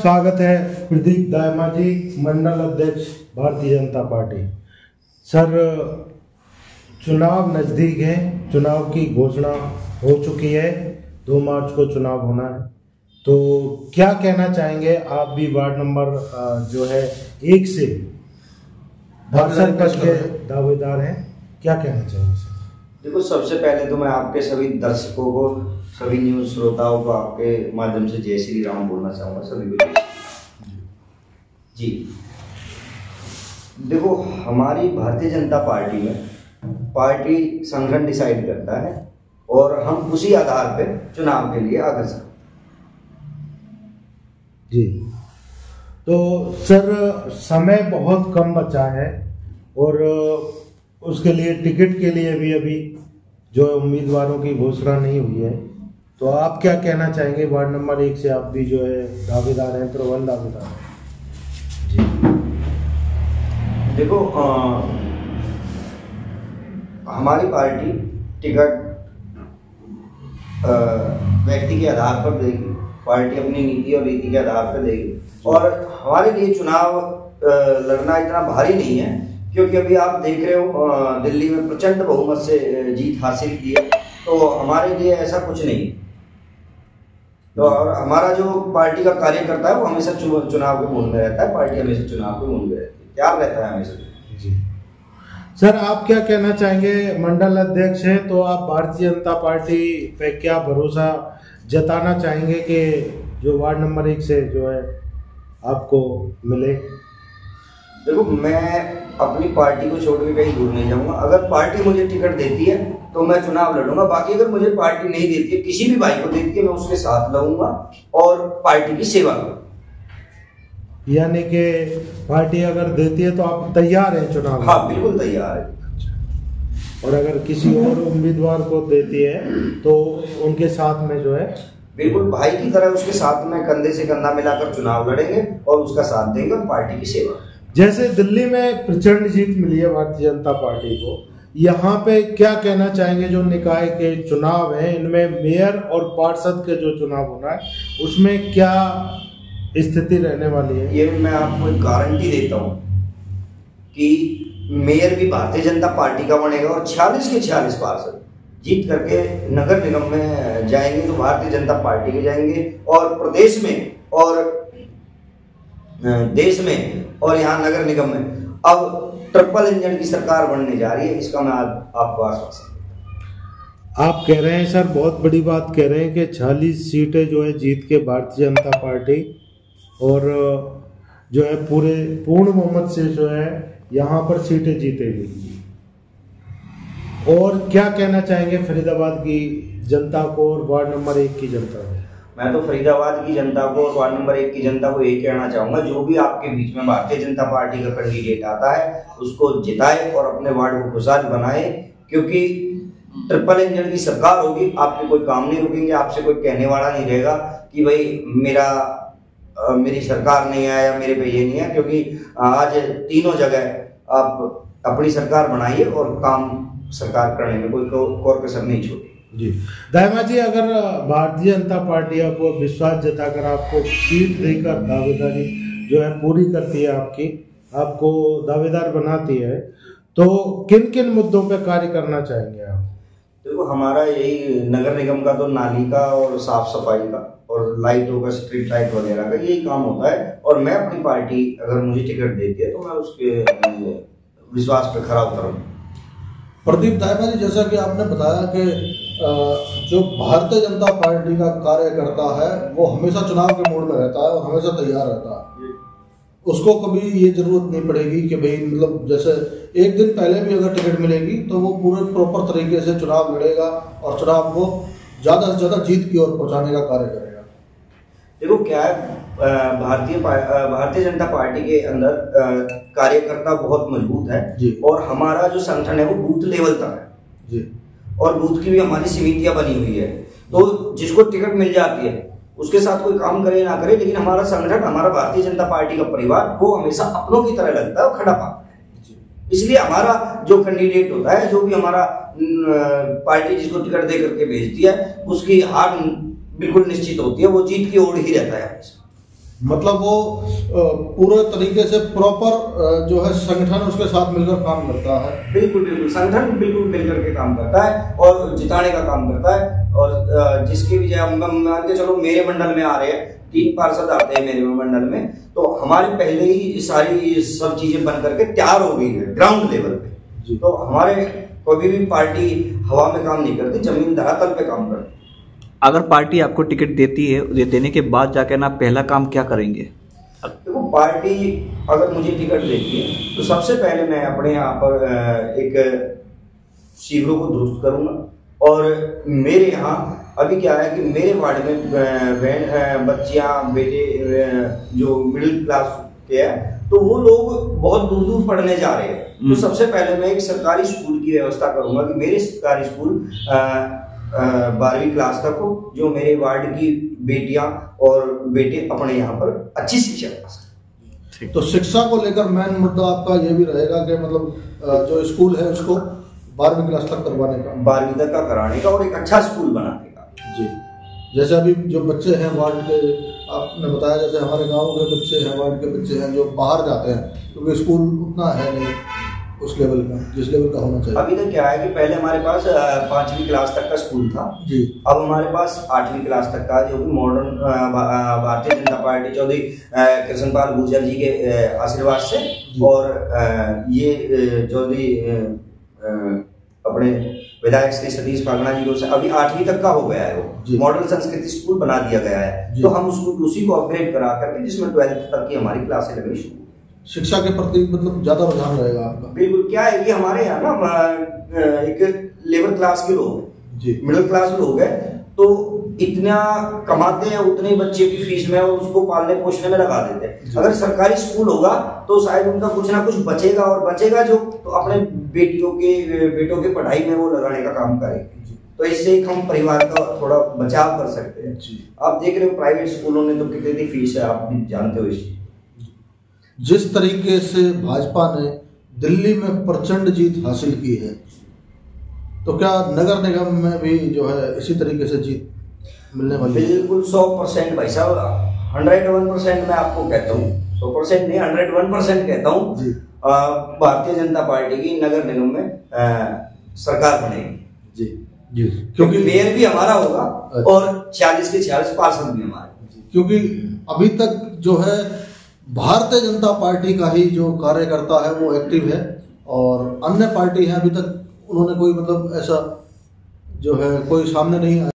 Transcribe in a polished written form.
स्वागत है प्रदीप दायमा जी, मंडल अध्यक्ष भारतीय जनता पार्टी। सर, चुनाव नज़दीक है, चुनाव की घोषणा हो चुकी है, 2 मार्च को चुनाव होना है, तो क्या कहना चाहेंगे? आप भी वार्ड नंबर जो है 1 से के दावेदार हैं, क्या कहना चाहेंगे सर? देखो, सबसे पहले तो मैं आपके सभी दर्शकों को, सभी न्यूज श्रोताओं को आपके माध्यम से जय श्री राम बोलना चाहूँगा सभी को। जी, देखो, हमारी भारतीय जनता पार्टी में पार्टी संगठन डिसाइड करता है और हम उसी आधार पे चुनाव के लिए अग्रसर। जी, तो सर समय बहुत कम बचा है और उसके लिए टिकट के लिए भी अभी जो उम्मीदवारों की घोषणा नहीं हुई है, तो आप क्या कहना चाहेंगे? वार्ड नंबर 1 से आप भी जो है दावेदार हैं, प्रबल दावेदार हैं। जी, देखो, हमारी पार्टी टिकट व्यक्ति के आधार पर देगी, पार्टी अपनी नीति और रीति के आधार पर देगी, और हमारे लिए चुनाव लड़ना इतना भारी नहीं है, क्योंकि अभी आप देख रहे हो दिल्ली में प्रचंड बहुमत से जीत हासिल की है, तो हमारे लिए ऐसा कुछ नहीं। तो और हमारा जो पार्टी का कार्यकर्ता है वो हमेशा चुनाव के मूड में रहता है, पार्टी हमेशा चुनाव के मूड में रहती है, तैयार रहता है हमेशा। जी सर, आप क्या कहना चाहेंगे? मंडल अध्यक्ष हैं, तो आप भारतीय जनता पार्टी पे क्या भरोसा जताना चाहेंगे कि जो वार्ड नंबर 1 से जो है आपको मिले? देखो, मैं अपनी पार्टी को छोड़ के कहीं दूर नहीं जाऊंगा। अगर पार्टी मुझे टिकट देती है तो मैं चुनाव लड़ूंगा, बाकी अगर मुझे पार्टी नहीं देती है, किसी भी भाई को देती है, मैं उसके साथ लड़ूंगा और पार्टी की सेवा करूंगा। यानी कि पार्टी अगर देती है तो आप तैयार हैं चुनाव? हाँ, बिल्कुल तैयार है। और अगर किसी और उम्मीदवार को देती है तो उनके साथ में जो है बिल्कुल भाई की तरह उसके साथ में कंधे से कंधा मिलाकर चुनाव लड़ेंगे और उसका साथ देंगे और पार्टी की सेवा। जैसे दिल्ली में प्रचंड जीत मिली है भारतीय जनता पार्टी को, यहाँ पे क्या कहना चाहेंगे? जो निकाय के चुनाव हैं, इनमें मेयर और पार्षद के जो चुनाव होना है, उसमें क्या स्थिति रहने वाली है? ये मैं आपको एक गारंटी देता हूँ कि मेयर भी भारतीय जनता पार्टी का बनेगा और 46 के 46 पार्षद जीत करके नगर निगम में जाएंगे तो भारतीय जनता पार्टी के जाएंगे, और प्रदेश में और देश में और यहाँ नगर निगम में अब ट्रिपल इंजन की सरकार बनने जा रही है। इसका मैं आपको आश्वासन। आप कह रहे हैं सर, बहुत बड़ी बात कह रहे हैं कि 46 सीटें जो है जीत के भारतीय जनता पार्टी और जो है पूर्ण बहुमत से जो है यहाँ पर सीटें जीतेगी। और क्या कहना चाहेंगे फरीदाबाद की जनता को और वार्ड नंबर 1 की जनता को? मैं तो फरीदाबाद की जनता को और वार्ड नंबर 1 की जनता को यही कहना चाहूंगा, जो भी आपके बीच में भारतीय जनता पार्टी का कैंडिडेट आता है उसको जिताए और अपने वार्ड को खुशहाल बनाए, क्योंकि ट्रिपल इंजन की सरकार होगी, आपके कोई काम नहीं रुकेंगे, आपसे कोई कहने वाला नहीं रहेगा कि भाई मेरी सरकार नहीं है या मेरे पे ये नहीं है, क्योंकि आज तीनों जगह आप अपनी सरकार बनाइए और काम सरकार करने में कोई कोर कसर नहीं छोड़ी। जी, दायमा जी, अगर भारतीय जनता पार्टी आपको विश्वास जताकर आपको सीट देकर दावेदारी जो है पूरी करती है, आपको दावेदार बनाती है, तो किन किन मुद्दों पे कार्य करना चाहेंगे आप? देखो, हमारा यही नगर निगम का तो नाली का और साफ सफाई का और लाइटों का, स्ट्रीट लाइट वगैरह का यही काम होता है, और मैं अपनी पार्टी अगर मुझे टिकट देती है तो मैं उसके विश्वास पे खरा उतरूंगा। प्रदीप दायमा जी, जैसा कि आपने बताया कि जो भारतीय जनता पार्टी का कार्यकर्ता है वो हमेशा चुनाव के मोड में रहता है और हमेशा तैयार रहता है, उसको कभी ये जरूरत नहीं पड़ेगी कि भाई मतलब जैसे एक दिन पहले भी अगर टिकट मिलेगी तो वो पूरे प्रॉपर तरीके से चुनाव लड़ेगा और चुनाव को ज़्यादा से ज़्यादा जीत की ओर पहुँचाने का कार्य करेगा। देखो, क्या है, भारतीय जनता पार्टी के अंदर कार्यकर्ता बहुत मजबूत है जी, और हमारा जो संगठन है वो बूथ लेवल तक है जी, और बूथ की भी हमारी समितियां बनी हुई है, तो जिसको टिकट मिल जाती है उसके साथ कोई काम करे ना करे, लेकिन हमारा संगठन, हमारा भारतीय जनता पार्टी का परिवार वो हमेशा अपनों की तरह लगता है और खड़ा पाता है। इसलिए हमारा जो कैंडिडेट होता है, जो भी हमारा पार्टी जिसको टिकट दे करके भेजती है, उसकी हार बिल्कुल निश्चित होती है, वो जीत की ओर ही रहता है। मतलब वो पूरे तरीके से प्रॉपर जो है संगठन उसके साथ मिलकर काम करता है। बिल्कुल बिल्कुल, संगठन बिल्कुल मिलकर के काम करता है और जिताने का काम करता है। और जिसकी भी मान के चलो मेरे मंडल में आ रहे हैं 3 पार्षद आते हैं मेरे मंडल में, तो हमारे पहले ही सारी सब चीजें बन करके तैयार हो गई है ग्राउंड लेवल पे। तो हमारे कभी भी पार्टी हवा में काम नहीं करती, जमीन धरातल पे काम करती। अगर पार्टी आपको टिकट देती है, देने के बाद जाकर ना पहला काम क्या करेंगे? देखो पार्टी अगर मुझे टिकट देती है तो सबसे पहले मैं अपने यहाँ पर एक शिविरों को दुरुस्त करूंगा। और मेरे यहाँ अभी क्या है कि मेरे वार्ड में बच्चियां बेटे जो मिडिल क्लास के हैं तो वो लोग बहुत दूर दूर पढ़ने जा रहे हैं। तो सबसे पहले मैं एक सरकारी स्कूल की व्यवस्था करूंगा कि मेरे सरकारी स्कूल 12वीं क्लास तक हो, जो मेरे वार्ड की बेटियां और बेटे अपने यहाँ पर अच्छी शिक्षा पा सकें। तो शिक्षा को लेकर मेन मुद्दा आपका ये भी रहेगा कि मतलब जो स्कूल है उसको 12वीं क्लास तक करवाने का, 12वीं तक का कराने का और एक अच्छा स्कूल बनाने का। जी, जैसे अभी जो बच्चे हैं वार्ड के, आपने बताया जैसे हमारे गांव के बच्चे हैं, वार्ड के बच्चे हैं जो बाहर जाते हैं क्योंकि स्कूल उतना है नहीं उस लेवल का जिस लेवल का होना चाहिए। अभी तक क्या है कि पहले हमारे पास 5वीं क्लास तक का स्कूल था जी, अब हमारे पास 8वीं क्लास तक का, जो कि मॉडर्न भारतीय जनता पार्टी चौधरी कृष्णपाल गुर्जर जी के आशीर्वाद से और ये चौधरी अपने विधायक श्री सतीश फागना जी को अभी 8वीं तक का हो गया है, वो मॉडल संस्कृति स्कूल बना दिया गया है। तो हम उसको उसी को अपग्रेड करा करके जिसमें 12th तक की हमारी क्लासें लगनी शुरू। शिक्षा के प्रति मतलब ज्यादा रुझान रहेगा आपका? बिल्कुल, क्या है कि हमारे यहाँ ना एक लेबर क्लास के लोग जी, मिडिल क्लास लोग हैं, तो इतना कमाते हैं उतने बच्चे की फीस में और उसको पालने पोषने में लगा देते हैं। अगर सरकारी स्कूल होगा तो शायद उनका कुछ ना कुछ बचेगा और बचेगा जो तो अपने बेटों के पढ़ाई में वो लगाने का काम करेंगे। तो इससे हम परिवार का थोड़ा बचाव कर सकते हैं। आप देख रहे हो प्राइवेट स्कूलों में तो कितनी फीस है, आप भी जानते हो। जिस तरीके से भाजपा ने दिल्ली में प्रचंड जीत हासिल की है, तो क्या नगर निगम में भी जो है इसी तरीके से जीत मिलने वाली है? बिल्कुल 100% भाई साहब, 101% मैं आपको कहता हूँ, 100% नहीं 101% कहता हूँ। भारतीय जनता पार्टी की नगर निगम में सरकार बनेगी जी जी, क्योंकि मेयर भी हमारा होगा और 40 के 46 पार्षद भी हमारे। क्योंकि अभी तक जो है भारतीय जनता पार्टी का ही जो कार्यकर्ता है वो एक्टिव है और अन्य पार्टी है अभी तक उन्होंने कोई मतलब ऐसा जो है कोई सामने नहीं आया।